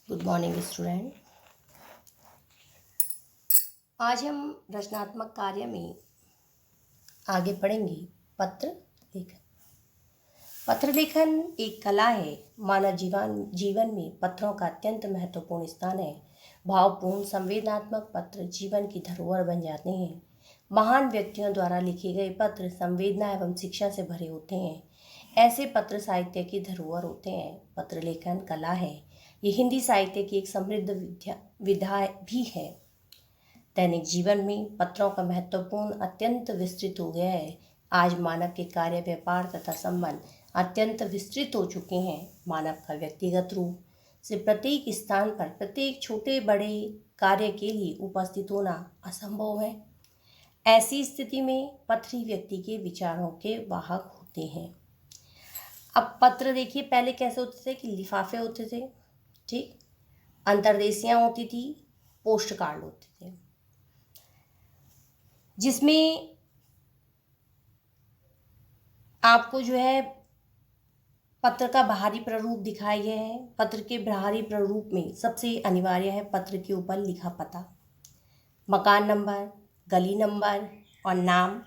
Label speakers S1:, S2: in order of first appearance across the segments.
S1: Good morning student. आज हम रचनात्मक कार्य में आगे पढ़ेंगे पत्र लेखन। पत्र लेखन एक कला है। मानव जीवन में पत्रों का अत्यंत महत्वपूर्ण स्थान है। भावपूर्ण संवेदनात्मक पत्र जीवन की धरोहर बन जाते हैं। महान व्यक्तियों द्वारा लिखे गए पत्र संवेदना एवं शिक्षा से भरे होते हैं। ऐसे पत्र साहित्य की धरोहर होते हैं। पत्र लेखन कला है। ये हिंदी साहित्य की एक समृद्ध विधा भी है। दैनिक जीवन में पत्रों का महत्वपूर्ण अत्यंत विस्तृत हो गया है। आज मानव के कार्य, व्यापार तथा संबंध अत्यंत विस्तृत हो चुके हैं। मानव का व्यक्तिगत रूप से प्रत्येक स्थान पर प्रत्येक छोटे बड़े कार्य के लिए उपस्थित होना असंभव है। ऐसी स्थिति में पत्र ही व्यक्ति के विचारों के वाहक होते हैं। अब पत्र देखिए, पहले कैसे होते थे कि लिफाफे होते थे, ठीक, अंतर्देशियां होती थी, पोस्ट कार्ड होते थे, जिसमें आपको जो है पत्र का बाहरी प्रारूप दिखाया गया है। पत्र के बाहरी प्रारूप में सबसे अनिवार्य है पत्र के ऊपर लिखा पता, मकान नंबर, गली नंबर और नाम,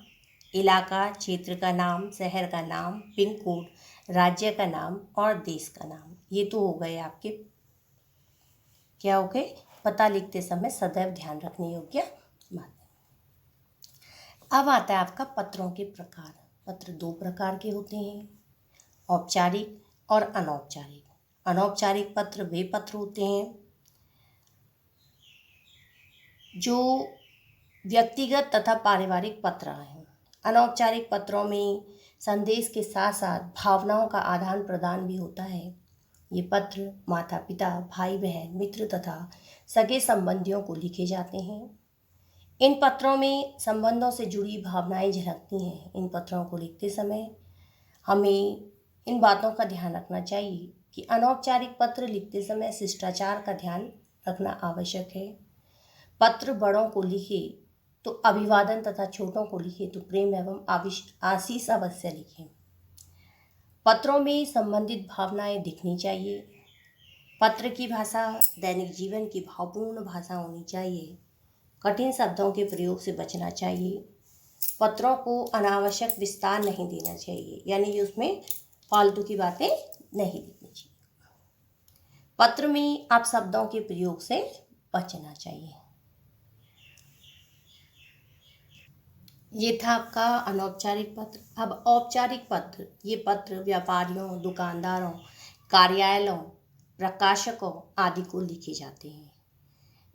S1: इलाका क्षेत्र का नाम, शहर का नाम, पिन कोड, राज्य का नाम और देश का नाम। ये तो हो गए आपके, क्या हो गए, पता लिखते समय सदैव ध्यान रखने योग्य बात। अब आता है आपका पत्रों के प्रकार। पत्र दो प्रकार के होते हैं, औपचारिक और अनौपचारिक। अनौपचारिक पत्र वे पत्र होते हैं जो व्यक्तिगत तथा पारिवारिक पत्र हैं। अनौपचारिक पत्रों में संदेश के साथ साथ भावनाओं का आदान प्रदान भी होता है। ये पत्र माता पिता, भाई बहन, मित्र तथा सगे संबंधियों को लिखे जाते हैं। इन पत्रों में संबंधों से जुड़ी भावनाएं झलकती हैं। इन पत्रों को लिखते समय हमें इन बातों का ध्यान रखना चाहिए कि अनौपचारिक पत्र लिखते समय शिष्टाचार का ध्यान रखना आवश्यक है। पत्र बड़ों को लिखे तो अभिवादन तथा छोटों को लिखे तो प्रेम एवं आशीष अवश्य लिखें। पत्रों में संबंधित भावनाएं दिखनी चाहिए। पत्र की भाषा दैनिक जीवन की भावपूर्ण भाषा होनी चाहिए। कठिन शब्दों के प्रयोग से बचना चाहिए। पत्रों को अनावश्यक विस्तार नहीं देना चाहिए, यानी कि उसमें फालतू की बातें नहीं लिखनी चाहिए। पत्र में आप शब्दों के प्रयोग से बचना चाहिए। ये था आपका अनौपचारिक पत्र। अब औपचारिक पत्र, ये पत्र व्यापारियों, दुकानदारों, कार्यालयों, प्रकाशकों आदि को लिखे जाते हैं।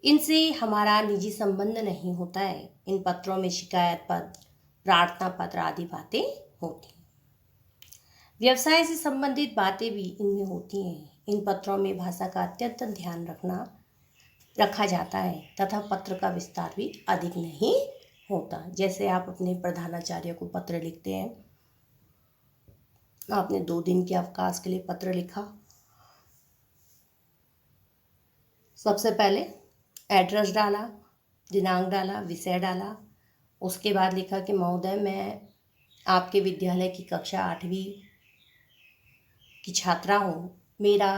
S1: इनसे हमारा निजी संबंध नहीं होता है। इन पत्रों में शिकायत पत्र, प्रार्थना पत्र आदि बातें होती हैं। व्यवसाय से संबंधित बातें भी इनमें होती हैं। इन पत्रों में भाषा का अत्यंत ध्यान रखा जाता है तथा पत्र का विस्तार भी अधिक नहीं होता। जैसे आप अपने प्रधानाचार्य को पत्र लिखते हैं, आपने 2 दिन के अवकाश के लिए पत्र लिखा। सबसे पहले एड्रेस डाला, दिनांक डाला, विषय डाला, उसके बाद लिखा कि महोदय, मैं आपके विद्यालय की कक्षा 8वीं की छात्रा हूँ। मेरा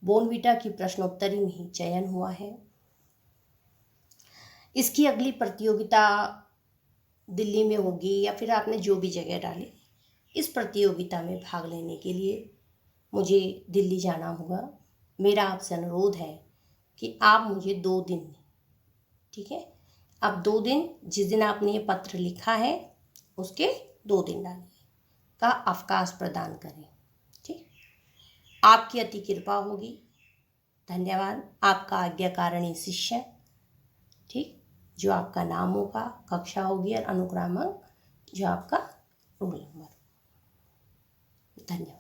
S1: बोर्नविटा की प्रश्नोत्तरी में चयन हुआ है। इसकी अगली प्रतियोगिता दिल्ली में होगी, या फिर आपने जो भी जगह डाली, इस प्रतियोगिता में भाग लेने के लिए मुझे दिल्ली जाना होगा। मेरा आपसे अनुरोध है कि आप मुझे 2 दिन, ठीक है, अब 2 दिन, जिस दिन आपने ये पत्र लिखा है उसके 2 दिन डालिए का अवकाश प्रदान करें। ठीक, आपकी अति कृपा होगी। धन्यवाद। आपका आज्ञाकारिणी शिष्य, ठीक, जो आपका नाम होगा, कक्षा होगी और अनुक्रमांक जो आपका रोल नंबर। धन्यवाद।